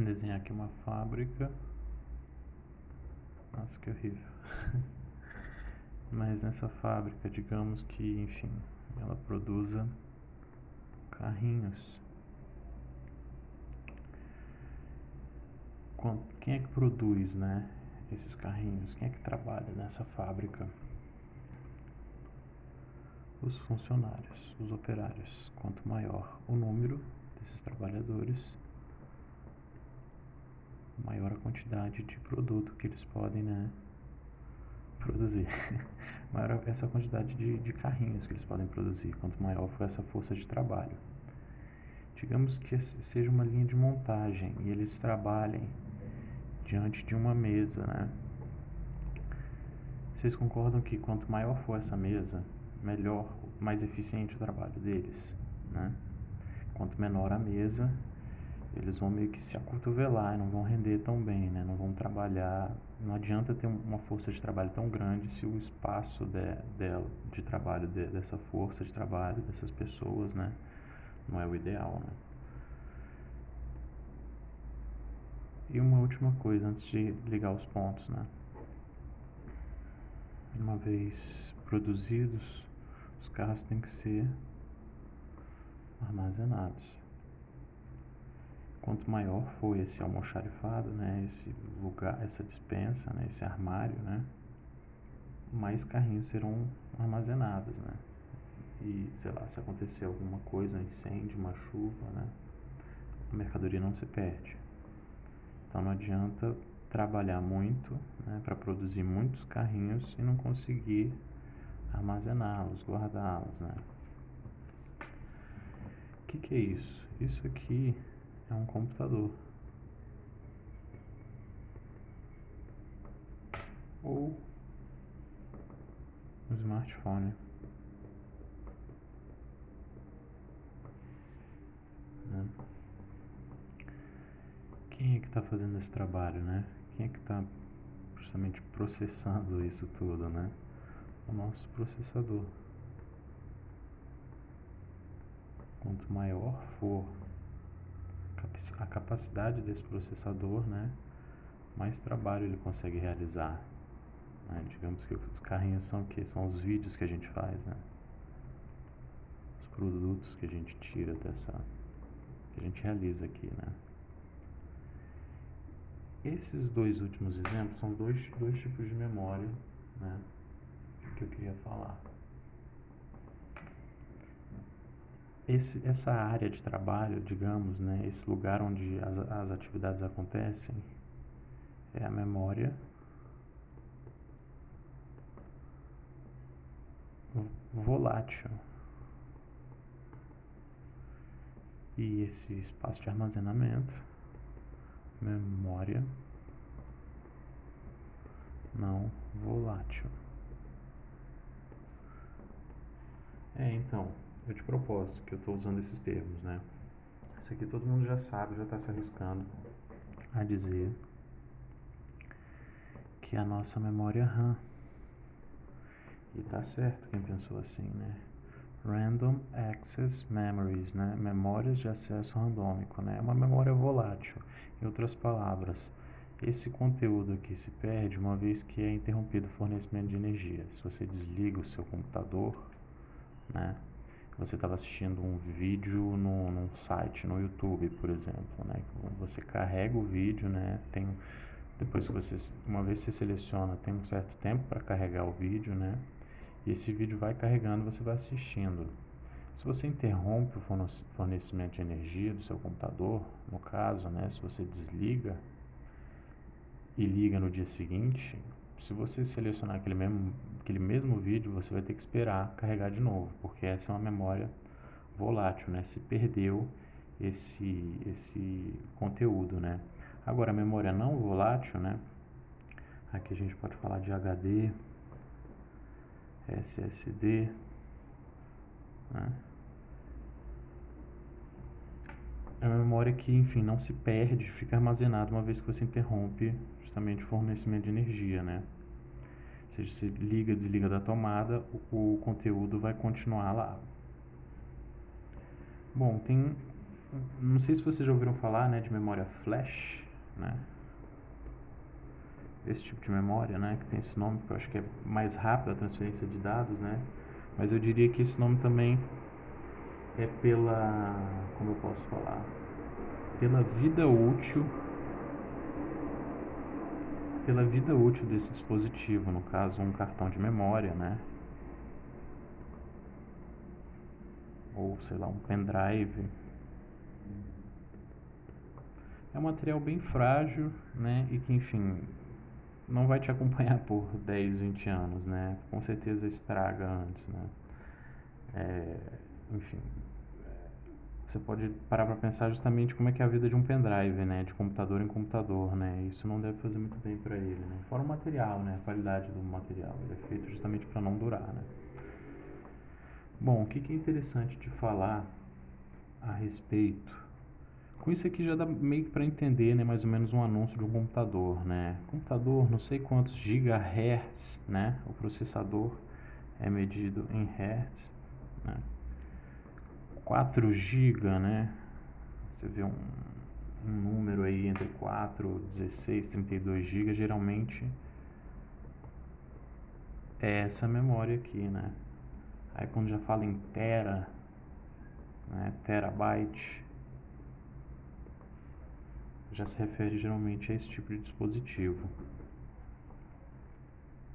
desenhar aqui uma fábrica. Nossa, que horrível. Mas nessa fábrica, digamos que, enfim, ela produza carrinhos. Quem é que produz, né, esses carrinhos? Quem é que trabalha nessa fábrica? Os funcionários, os operários. Quanto maior o número desses trabalhadores, maior a quantidade de produto que eles podem, né, produzir. Maior essa quantidade de carrinhos que eles podem produzir, quanto maior for essa força de trabalho. Digamos que seja uma linha de montagem e eles trabalhem diante de uma mesa, né? Vocês concordam que quanto maior for essa mesa, melhor, mais eficiente o trabalho deles, né? Quanto menor a mesa, eles vão meio que se acotovelar e não vão render tão bem, né? Não vão trabalhar. Não adianta ter uma força de trabalho tão grande se o espaço de trabalho, dessa força de trabalho, dessas pessoas, né, não é o ideal, né? E uma última coisa antes de ligar os pontos, né? Uma vez produzidos, os carros têm que ser armazenados. Quanto maior for esse almoxarifado, né, esse lugar, essa despensa, né, esse armário, né, mais carrinhos serão armazenados, né? E, sei lá, se acontecer alguma coisa, um incêndio, uma chuva, né, a mercadoria não se perde. Então não adianta trabalhar muito, né, para produzir muitos carrinhos e não conseguir armazená-los, guardá-los, né? O que é isso? Isso aqui é um computador ou um smartphone, né? Quem é que está fazendo esse trabalho, né? Quem é que está justamente processando isso tudo, né? O nosso processador. Quanto maior for a capacidade desse processador, né, mais trabalho ele consegue realizar, né? Digamos que os carrinhos são o quê? São os vídeos que a gente faz, né? Os produtos que a gente tira dessa, que a gente realiza aqui, né? Esses dois últimos exemplos são dois tipos de memória, né, que eu queria falar. Essa área de trabalho, digamos, né, esse lugar onde as atividades acontecem, é a memória volátil. E esse espaço de armazenamento, memória não volátil. Então, eu de propósito que eu estou usando esses termos, né? Isso aqui todo mundo já sabe, já está se arriscando a dizer que a nossa memória RAM. E tá certo quem pensou assim, né? Random Access Memories, né? Memórias de acesso randômico, né? É uma memória volátil. Em outras palavras, esse conteúdo aqui se perde uma vez que é interrompido o fornecimento de energia. Se você desliga o seu computador, né? Você estava assistindo um vídeo num site, no YouTube, por exemplo, né? Você carrega o vídeo, né? Depois que uma vez você seleciona, tem um certo tempo para carregar o vídeo, né? E esse vídeo vai carregando, você vai assistindo. Se você interrompe o fornecimento de energia do seu computador, no caso, né? Se você desliga e liga no dia seguinte, se você selecionar aquele mesmo vídeo, você vai ter que esperar carregar de novo, porque essa é uma memória volátil, né? Se perdeu esse conteúdo, né? Agora, a memória não volátil, né? Aqui a gente pode falar de HD, SSD, né? É uma memória que, enfim, não se perde, fica armazenada uma vez que você interrompe justamente o fornecimento de energia, né? Ou seja, se liga, desliga da tomada, o conteúdo vai continuar lá. Bom, tem Não sei se vocês já ouviram falar, né, de memória flash, né? Esse tipo de memória, né, que tem esse nome, que eu acho que é mais rápido a transferência de dados, né? Mas eu diria que esse nome também é pela, como eu posso falar, pela vida útil desse dispositivo, no caso um cartão de memória, né? Ou sei lá, um pendrive. É um material bem frágil, né? E que, enfim, não vai te acompanhar por 10, 20 anos, né? Com certeza estraga antes, né? Enfim, você pode parar para pensar justamente como é que é a vida de um pendrive, né? De computador em computador, né? Isso não deve fazer muito bem para ele, né? Fora o material, né? A qualidade do material. Ele é feito justamente para não durar, né? Bom, o que é interessante de falar a respeito? Com isso aqui já dá meio que para entender, né, mais ou menos um anúncio de um computador, né? Computador, não sei quantos gigahertz, né? O processador é medido em hertz, né? 4 GB, né? Você vê um número aí entre 4, 16, 32 GB, geralmente é essa memória aqui, né? Aí quando já fala em tera, né, terabyte, já se refere geralmente a esse tipo de dispositivo.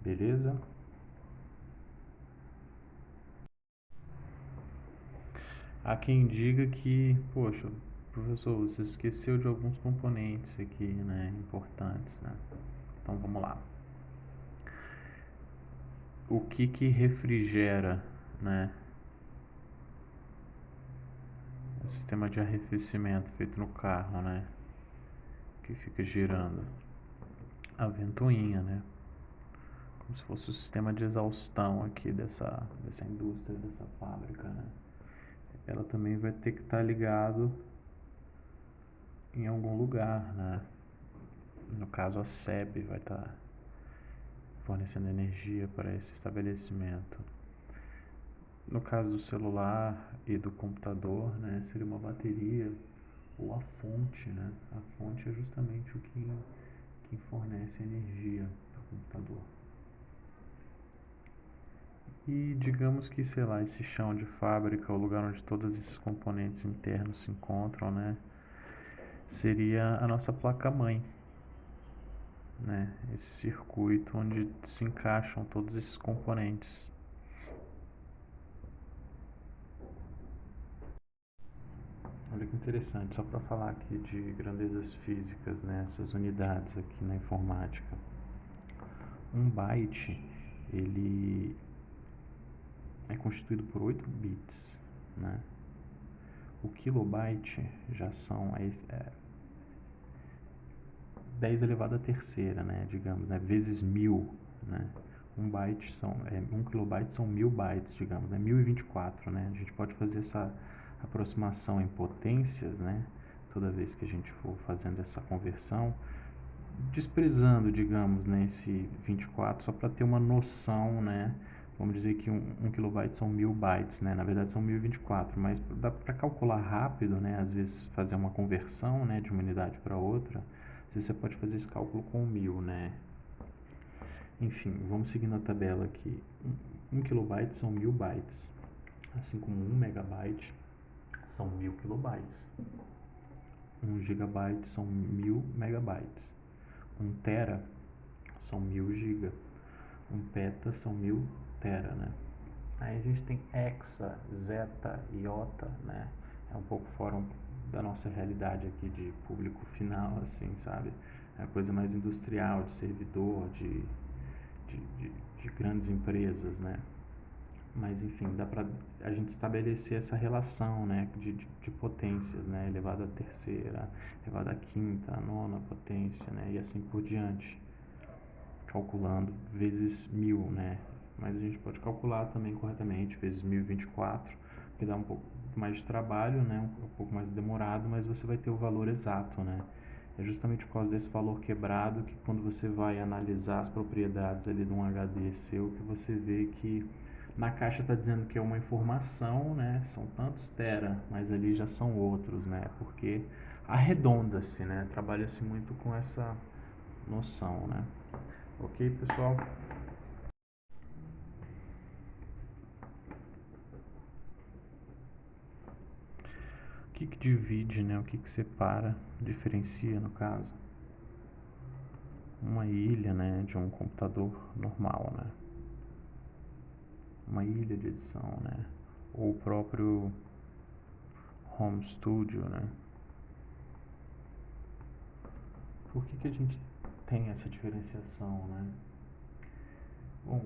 Beleza? Há quem diga que, poxa, professor, você esqueceu de alguns componentes aqui, né, importantes, né? Então vamos lá. O que refrigera, né, o sistema de arrefecimento feito no carro, né, que fica girando? A ventoinha, né? Como se fosse o sistema de exaustão aqui dessa indústria, dessa fábrica, né? Ela também vai ter que estar ligado em algum lugar, né? No caso, a SEB vai estar fornecendo energia para esse estabelecimento. No caso do celular e do computador, né, seria uma bateria ou a fonte, né? A fonte é justamente o que fornece energia para o computador. E digamos que, sei lá, esse chão de fábrica, o lugar onde todos esses componentes internos se encontram, né, seria a nossa placa-mãe, né? Esse circuito onde se encaixam todos esses componentes. Olha que interessante, só para falar aqui de grandezas físicas, né? Essas unidades aqui na informática. Um byte, ele é constituído por 8 bits, né? O kilobyte já são 10 elevado à terceira, né? Digamos, né? Vezes 1000, né? Um kilobyte são 1000 bytes, digamos, né? 1024, né? A gente pode fazer essa aproximação em potências, né? Toda vez que a gente for fazendo essa conversão, desprezando, digamos, né, esse 24, só para ter uma noção, né? Vamos dizer que um kilobyte são 1000 bytes, né? Na verdade são 1024, mas dá para calcular rápido, né? Às vezes fazer uma conversão, né, de uma unidade para outra. Você pode fazer esse cálculo com 1000, né? Enfim, vamos seguindo a tabela aqui. 1 kilobyte são 1000 bytes, assim como 1 megabyte são 1000 kilobytes. 1 gigabyte são 1000 megabytes. 1 tera são 1000 giga. 1 peta são 1000 tera, né? Aí a gente tem hexa, zeta, iota, né? É um pouco fora da nossa realidade aqui de público final, assim, sabe? É a coisa mais industrial, de servidor, de grandes empresas, né? Mas enfim, dá para a gente estabelecer essa relação, né, de potências, né, elevado à terceira, elevado à quinta, à nona potência, né, e assim por diante, calculando vezes 1000, né, mas a gente pode calcular também corretamente vezes 1024, que dá um pouco mais de trabalho, né, um pouco mais demorado, mas você vai ter o valor exato, né. É justamente por causa desse valor quebrado que quando você vai analisar as propriedades ali de um HD seu, que você vê que Na caixa está dizendo que é uma informação, né? São tantos tera, mas ali já são outros, né? Porque arredonda-se, né? Trabalha-se muito com essa noção, né? Ok, pessoal? O que divide, né? O que separa, diferencia, no caso? Uma ilha, né? De um computador normal, né? Uma ilha de edição, né? Ou o próprio home studio, né? Por que a gente tem essa diferenciação, né? Bom,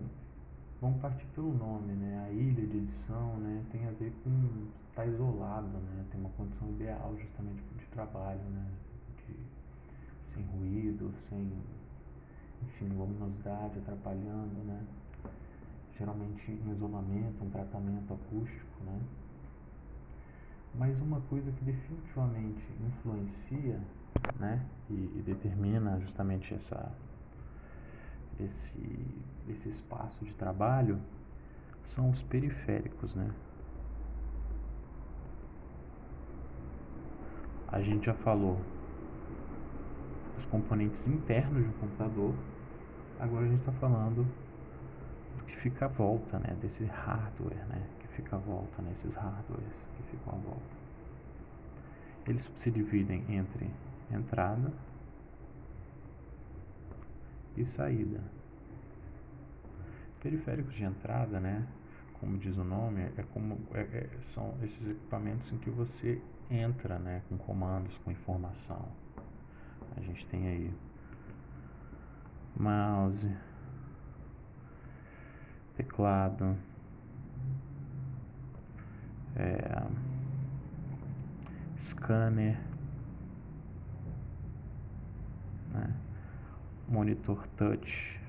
vamos partir pelo nome, né? A ilha de edição, né? Tem a ver com estar isolado, né? Tem uma condição ideal justamente de trabalho, né? De, sem ruído, sem, enfim, luminosidade atrapalhando, né? Geralmente um isolamento, um tratamento acústico, né? Mas uma coisa que definitivamente influencia, né? E determina justamente esse espaço de trabalho são os periféricos, né? A gente já falou dos componentes internos de um computador, agora a gente está falando do que fica à volta, né? Desse hardware, né? Que fica à volta, né? Esses hardwares que ficam à volta. Eles se dividem entre entrada e saída. Periféricos de entrada, né? Como diz o nome, são esses equipamentos em que você entra, né? Com comandos, com informação. A gente tem aí mouse, teclado, scanner, né? Monitor touch,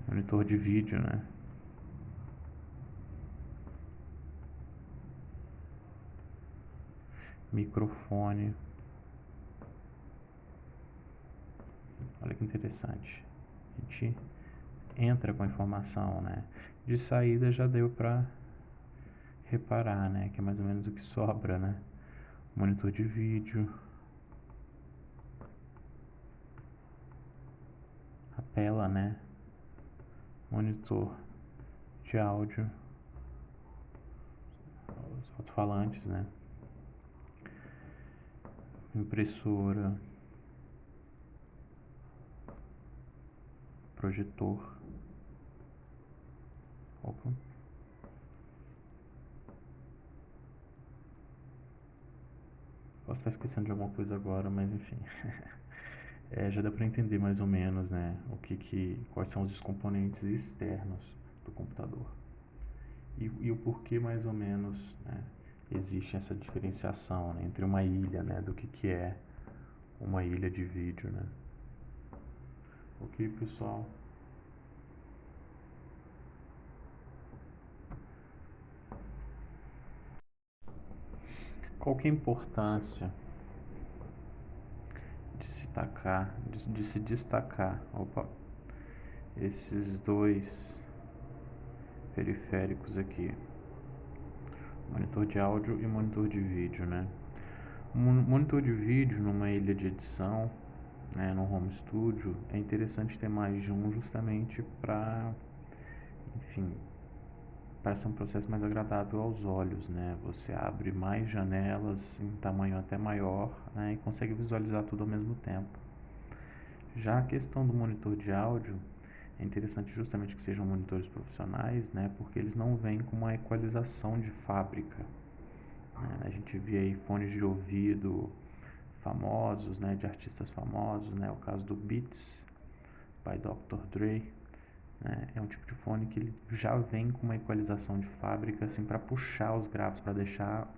monitor de vídeo, né? Microfone. Olha que interessante. A gente entra com a informação, né? De saída já deu para reparar, né? Que é mais ou menos o que sobra, né? Monitor de vídeo, a tela, né? Monitor de áudio, os alto-falantes, né? Impressora, projetor. Opa. Posso estar esquecendo de alguma coisa agora, mas enfim. Já dá para entender mais ou menos, né, quais são os componentes externos do computador. E o porquê mais ou menos, né, existe essa diferenciação, né, entre uma ilha, né, do que é uma ilha de vídeo, né. Ok, pessoal? Qual que é a importância de se destacar, esses dois periféricos aqui, monitor de áudio e monitor de vídeo, né? Monitor de vídeo numa ilha de edição, né, no home studio, é interessante ter mais de um justamente para, enfim, para ser um processo mais agradável aos olhos, né? Você abre mais janelas em tamanho até maior, né, e consegue visualizar tudo ao mesmo tempo. Já a questão do monitor de áudio é interessante justamente que sejam monitores profissionais, né, porque eles não vêm com uma equalização de fábrica. Né? A gente vê aí fones de ouvido famosos, né, de artistas famosos, né, o caso do Beats by Dr. Dre, né, é um tipo de fone que ele já vem com uma equalização de fábrica, assim, para puxar os graves, para deixar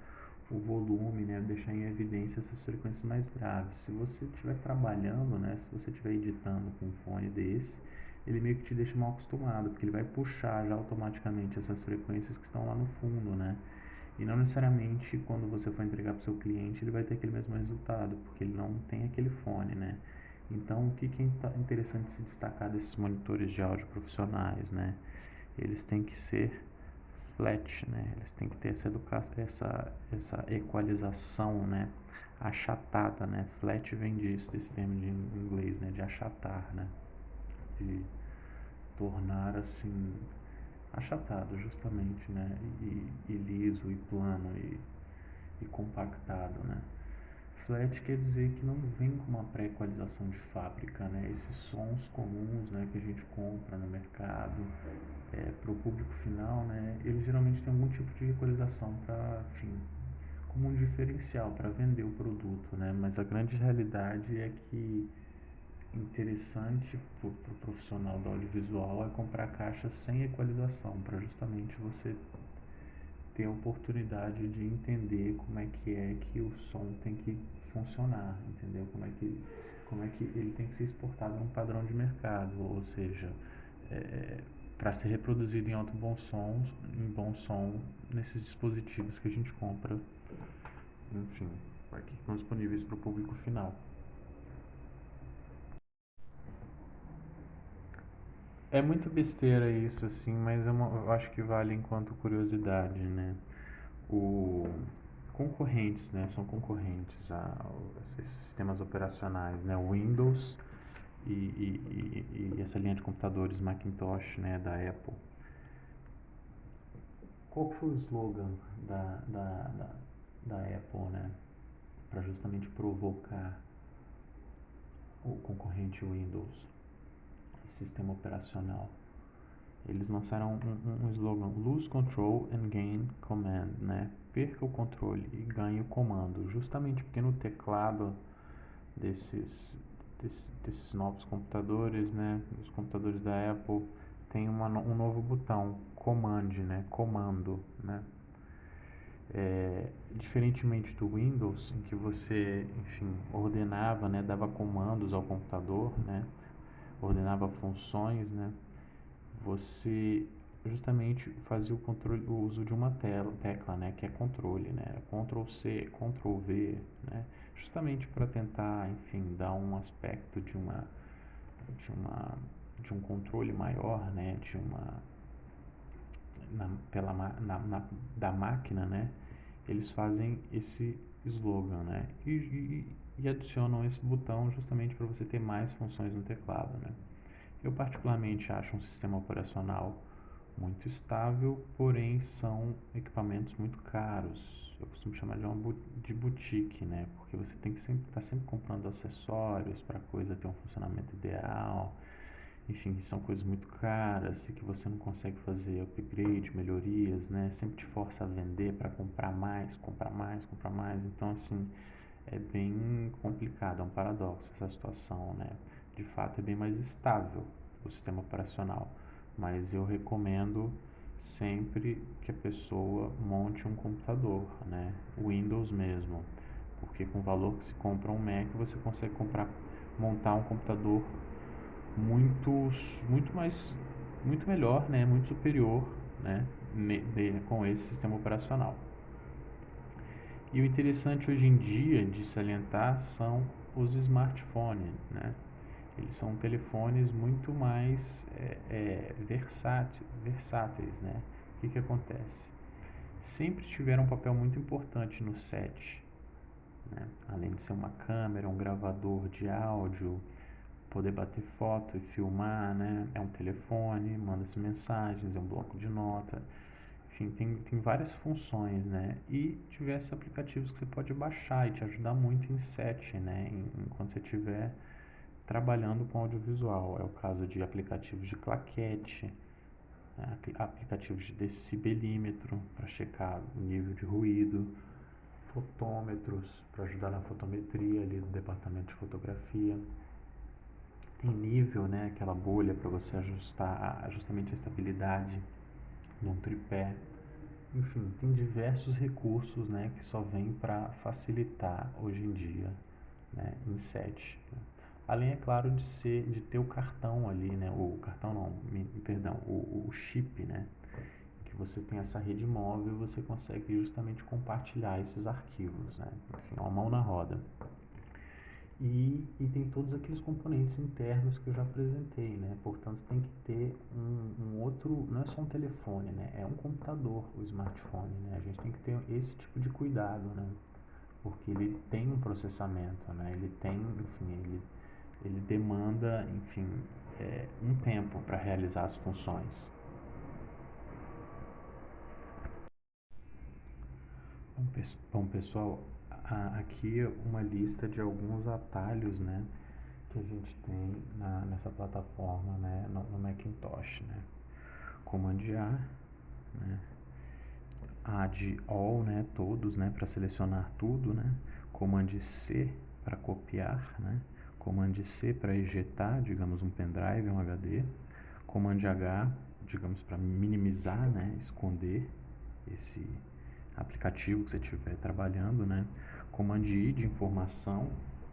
o volume, né, deixar em evidência essas frequências mais graves. Se você estiver trabalhando, né, se você estiver editando com um fone desse, ele meio que te deixa mal acostumado, porque ele vai puxar já automaticamente essas frequências que estão lá no fundo, né? E não necessariamente quando você for entregar para o seu cliente ele vai ter aquele mesmo resultado, porque ele não tem aquele fone, né? Então, o que é interessante se destacar desses monitores de áudio profissionais, né? eles têm que ser flat, né? Eles têm que ter essa equalização, né? Achatada, né? Flat vem disso, desse termo de inglês, né? De achatar, né? De tornar assim achatado justamente, né? E liso e plano e compactado, né? Flat quer dizer que não vem com uma pré-equalização de fábrica, né? Esses sons comuns, né, que a gente compra no mercado, para o público final, né, eles geralmente têm algum tipo de equalização para, enfim, como um diferencial para vender o produto, né? Mas a grande realidade é que interessante para o profissional do audiovisual é comprar caixas sem equalização, para justamente você ter a oportunidade de entender como é que o som tem que funcionar, entendeu? Como é que ele tem que ser exportado num padrão de mercado, ou seja, para ser reproduzido em em bom som nesses dispositivos que a gente compra, enfim, que estão disponíveis para o público final. É muito besteira isso, assim, mas eu acho que vale enquanto curiosidade, né? O concorrentes, né? São concorrentes a esses sistemas operacionais, né? O Windows e essa linha de computadores Macintosh, né? Da Apple. Qual foi o slogan da, da, da, da Apple, né? Para justamente provocar o concorrente Windows, sistema operacional. Eles lançaram um slogan: Lose Control and Gain Command, né? Perca o controle e ganhe o comando. Justamente porque no teclado desses, desses novos computadores, né? Os computadores da Apple, tem um novo botão, Command, né? Comando, né? Diferentemente do Windows, em que você, enfim, ordenava, né? Dava comandos ao computador, né? Ordenava funções, né? Você justamente fazia o controle, o uso de uma tecla, né, que é controle, né, Ctrl C, Ctrl V, né, justamente para tentar, enfim, dar um aspecto de uma de um controle maior, né, de uma da máquina, né, eles fazem esse slogan, né, e adicionam esse botão justamente para você ter mais funções no teclado, né. Eu particularmente acho um sistema operacional muito estável, porém são equipamentos muito caros. Eu costumo chamar de boutique, né? Porque você tem que sempre estar sempre comprando acessórios para a coisa ter um funcionamento ideal. Enfim, são coisas muito caras e que você não consegue fazer upgrade, melhorias, né? Sempre te força a vender para comprar mais, comprar mais, comprar mais. Então, assim, é bem complicado, é um paradoxo essa situação, né? De fato, é bem mais estável o sistema operacional, mas eu recomendo sempre que a pessoa monte um computador, né? Windows mesmo, porque com o valor que se compra um Mac, você consegue montar um computador muito, muito melhor, né? Muito superior, né? Com esse sistema operacional. E o interessante hoje em dia de salientar são os smartphones, né? Eles são telefones muito mais versáteis, né? O que acontece? Sempre tiveram um papel muito importante no set, né? Além de ser uma câmera, um gravador de áudio, poder bater foto e filmar, né? É um telefone, manda-se mensagens, é um bloco de nota. Enfim, tem várias funções, né? E diversos aplicativos que você pode baixar e te ajudar muito em set, né? Enquanto você estiver trabalhando com audiovisual. É o caso de aplicativos de claquete, né? Aplicativos de decibelímetro para checar o nível de ruído, fotômetros para ajudar na fotometria ali do departamento de fotografia. Tem nível, né? Aquela bolha para você ajustar justamente a estabilidade de um tripé. Enfim, tem diversos recursos, né, que só vêm para facilitar hoje em dia, né, em set. Além, é claro, de ter o cartão ali, né, o cartão não, perdão, o chip, né, que você tem essa rede móvel e você consegue justamente compartilhar esses arquivos, né, enfim, uma mão na roda. E tem todos aqueles componentes internos que eu já apresentei, né? Portanto, tem que ter um outro, não é só um telefone, né? É um computador, o smartphone, né? A gente tem que ter esse tipo de cuidado, né? Porque ele tem um processamento, né? Ele tem, enfim, ele demanda, enfim, um tempo para realizar as funções. Bom, pessoal, aqui é uma lista de alguns atalhos, né, que a gente tem nessa plataforma, né, no Macintosh, né. Command A, né, Add All, né, todos, né, para selecionar tudo, né. Command C para copiar, né. Command C para ejetar, digamos, um pendrive, um HD. Command H, digamos, para minimizar, né, esconder esse aplicativo que você estiver trabalhando, né? Command I de informação,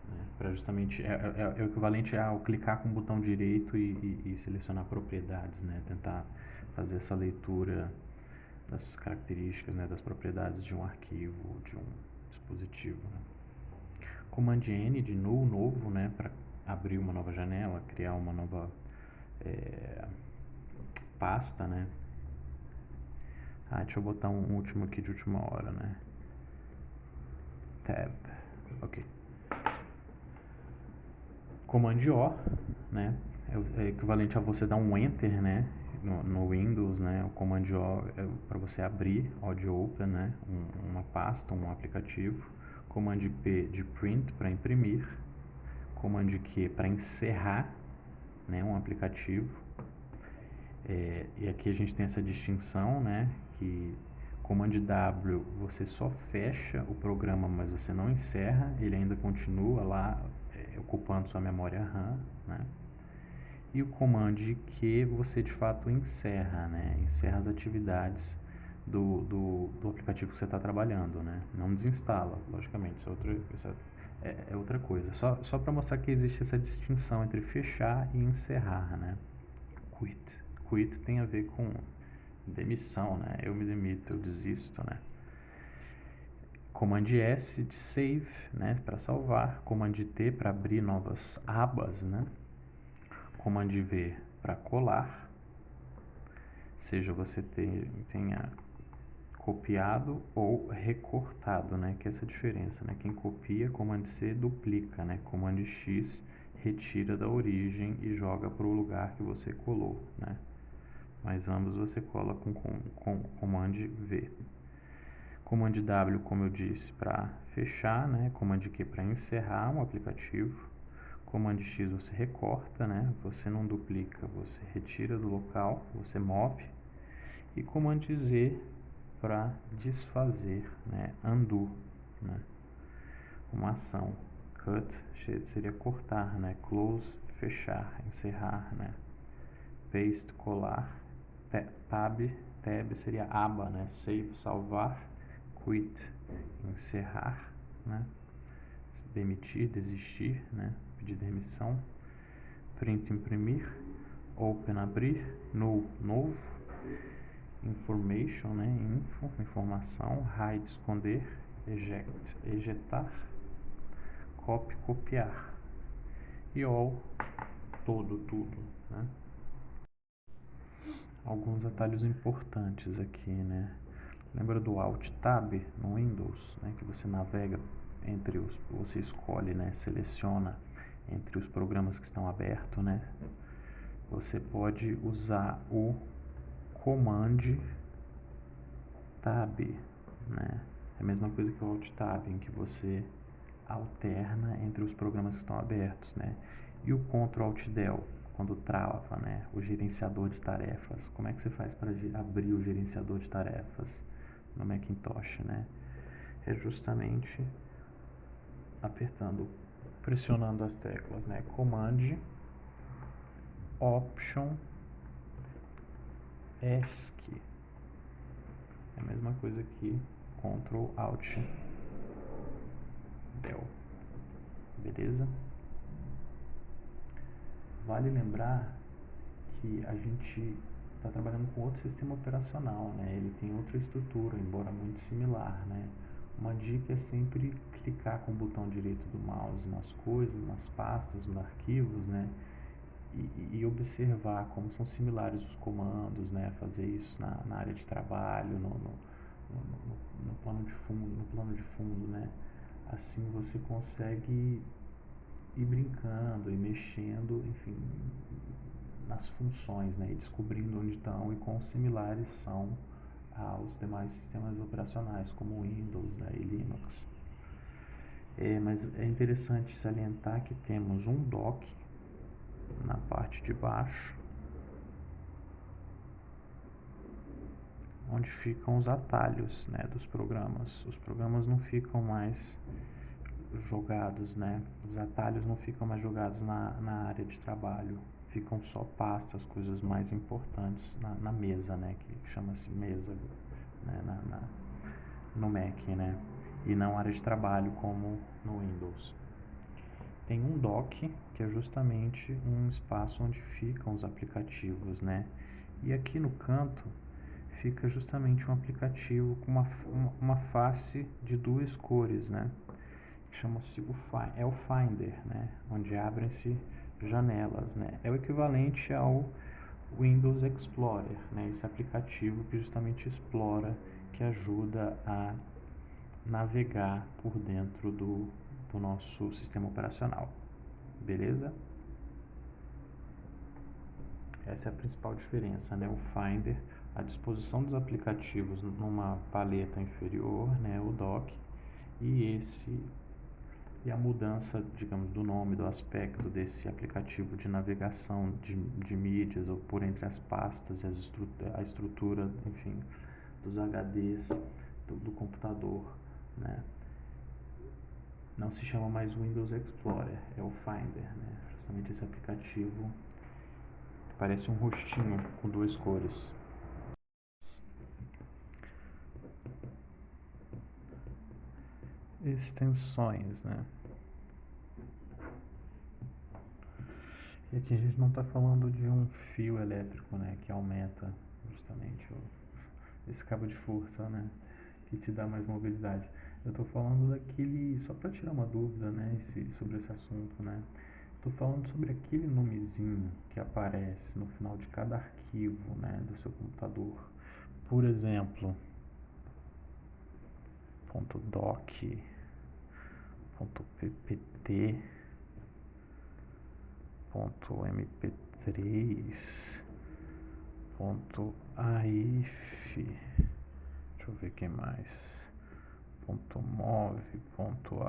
né? Para justamente é o equivalente ao clicar com o botão direito e selecionar propriedades, né? Tentar fazer essa leitura das características, né? Das propriedades de um arquivo, de um dispositivo. Né? Command N de null, novo, né? Para abrir uma nova janela, criar uma nova pasta, né? Deixa eu botar um último aqui de última hora, né? Tab. Ok. Command O, né? É equivalente a você dar um Enter, né? No Windows, né? O Command O é para você abrir, Audio Open, né? Uma pasta, um aplicativo. Command P de Print para imprimir. Command Q para encerrar, né? Um aplicativo. E aqui a gente tem essa distinção, né? Que Command W você só fecha o programa, mas você não encerra, ele ainda continua lá ocupando sua memória RAM, né? E o Command Q você de fato encerra, né? Encerra as atividades do aplicativo que você está trabalhando, né? Não desinstala, logicamente, isso é outra coisa. Só para mostrar que existe essa distinção entre fechar e encerrar, né? Quit. Quit tem a ver com demissão, né? Eu me demito, eu desisto, né? Command S de save, né? Para salvar. Command T para abrir novas abas, né? Command V para colar. Seja você tenha copiado ou recortado, né? Que é essa diferença, né? Quem copia, Command C duplica, né? Command X retira da origem e joga para o lugar que você colou, né? Mas ambos você cola com Command V. Command W, como eu disse, para fechar, né? Command Q para encerrar um aplicativo. Command X você recorta, né? Você não duplica, você retira do local, você move. E Command Z para desfazer, né? Undo, né? Uma ação. Cut seria cortar, né? Close, fechar, encerrar, né? Paste, colar. Tab seria aba, né? Save, salvar. Quit, encerrar, né? Demitir, desistir, né? Pedir demissão. Print, imprimir. Open, abrir. Null, novo. Information, né? Info, informação. Hide, esconder. Eject, ejetar. Copy, copiar. E all, todo, tudo, né? Alguns atalhos importantes aqui, né? Lembra do Alt Tab no Windows, né? Que você navega entre você escolhe, né? Seleciona entre os programas que estão abertos, né? Você pode usar o Command Tab, né? É a mesma coisa que o Alt Tab, em que você alterna entre os programas que estão abertos, né? E o Ctrl Alt Del, quando trava, né? O gerenciador de tarefas. Como é que você faz para abrir o gerenciador de tarefas no Macintosh, né? É justamente apertando, pressionando as teclas, né? Command, Option, ESC. É a mesma coisa que Ctrl Alt Del. Beleza? Vale lembrar que a gente está trabalhando com outro sistema operacional, né? Ele tem outra estrutura, embora muito similar, né? Uma dica é sempre clicar com o botão direito do mouse nas coisas, nas pastas, nos arquivos, né? E observar como são similares os comandos, né? Fazer isso na área de trabalho, no plano de fundo, né? Assim você consegue ir brincando e mexendo, enfim, nas funções, né? E descobrindo onde estão e quão similares são aos demais sistemas operacionais, como o Windows, né, e Linux. Mas é interessante salientar que temos um dock na parte de baixo, onde ficam os atalhos, né, dos programas. Os programas não ficam mais jogados, né? Os atalhos não ficam mais jogados na área de trabalho. Ficam só pastas, coisas mais importantes na mesa, né? Que chama-se mesa, né? No Mac, né? E não área de trabalho como no Windows. Tem um dock, que é justamente um espaço onde ficam os aplicativos, né? E aqui no canto fica justamente um aplicativo com uma face de duas cores, né? Chama-se o Finder, né? Onde abrem-se janelas, né? É o equivalente ao Windows Explorer, né? Esse aplicativo que justamente explora, que ajuda a navegar por dentro do nosso sistema operacional. Beleza? Essa é a principal diferença, né? O Finder, a disposição dos aplicativos numa paleta inferior, né? O dock, e a mudança, digamos, do nome, do aspecto desse aplicativo de navegação de mídias ou por entre as pastas, a estrutura, enfim, dos HDs do computador, né? Não se chama mais Windows Explorer, é o Finder, né? Justamente esse aplicativo que parece um rostinho com duas cores. Extensões, né? E aqui a gente não está falando de um fio elétrico, né? Que aumenta justamente esse cabo de força, né? Que te dá mais mobilidade. Eu estou falando daquele, só para tirar uma dúvida, né? Sobre esse assunto, né? Estou falando sobre aquele nomezinho que aparece no final de cada arquivo, né? Do seu computador. Por exemplo, .doc, .ppt, .mp3, .aif, deixa eu ver quem mais, .mov,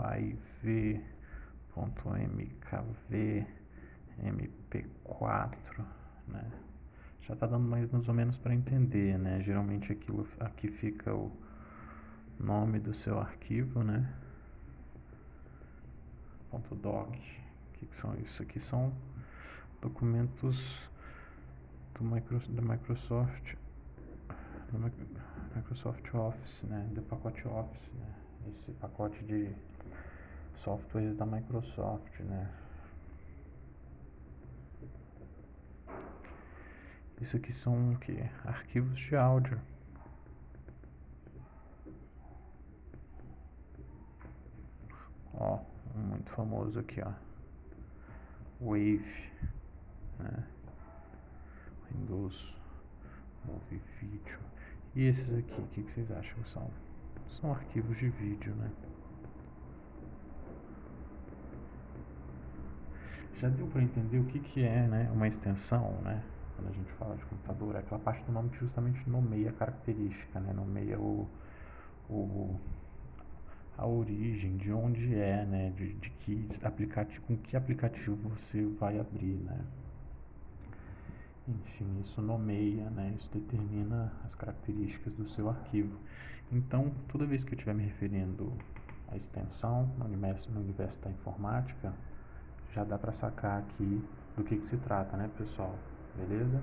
.aiv, .mkv, mp4, né? Já tá dando mais ou menos para entender, né? Geralmente aqui fica o nome do seu arquivo, né? .doc, o que são isso? Aqui são documentos da Microsoft Office, né? Do pacote Office, né? Esse pacote de softwares da Microsoft, né? Isso aqui são o que? Arquivos de áudio. Ó, um muito famoso aqui, ó. Wave, né? Windows Movie Video. E esses aqui, o que vocês acham que são? São arquivos de vídeo, né? Já deu para entender o que é, né, uma extensão, né? Quando a gente fala de computador, é aquela parte do nome que justamente nomeia a característica, né? Nomeia a origem, de onde é, né? De que aplicativo, com que aplicativo você vai abrir, né? Enfim, isso nomeia, né? Isso determina as características do seu arquivo. Então, toda vez que eu estiver me referindo à extensão no universo da informática, já dá para sacar aqui do que se trata, né, pessoal? Beleza?